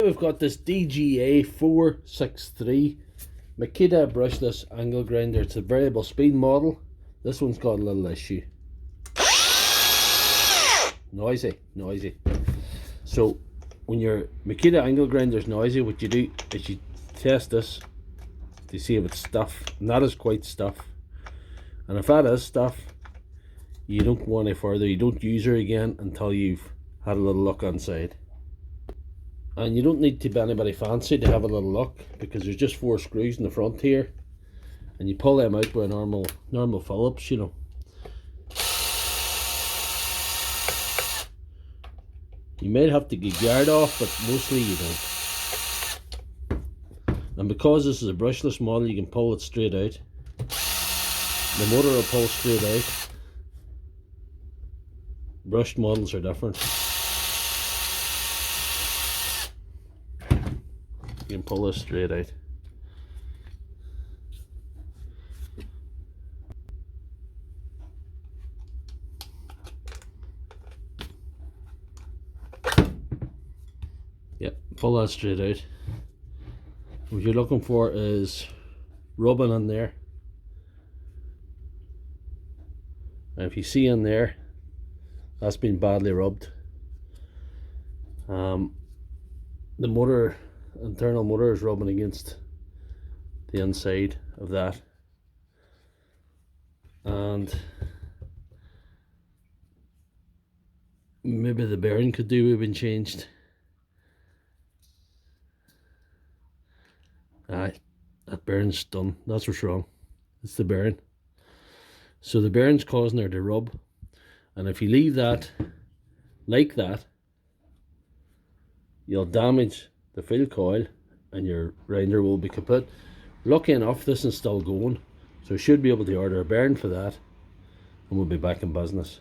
We've got this DGA463 Makita brushless angle grinder. It's a variable speed model. This one's got a little issue. Noisy. So when your Makita angle grinder is noisy, what you do is you test this to see if it's stuff, and that is quite stuff. And if that is stuff, you don't go any further. You don't use her again until you've had a little look inside. And you don't need to be anybody fancy to have a little look, because there's just 4 screws in the front here, and you pull them out with a normal Phillips, you know. You might have to get guard off, but mostly you don't. And because this is a brushless model, you can pull it straight out. The motor will pull straight out. Brushed models are different. You can pull this straight out. Yep, pull that straight out. What you're looking for is rubbing in there. And if you see in there, that's been badly rubbed. The internal motor is rubbing against the inside of that, and maybe the bearing could do with being changed. Aye, that bearing's done. That's what's wrong. It's the bearing. So the bearing's causing her to rub, and if you leave that like that, you'll damage the field coil and your grinder will be kaput. Lucky enough, this is still going, so I should be able to order a bearing for that, and we'll be back in business.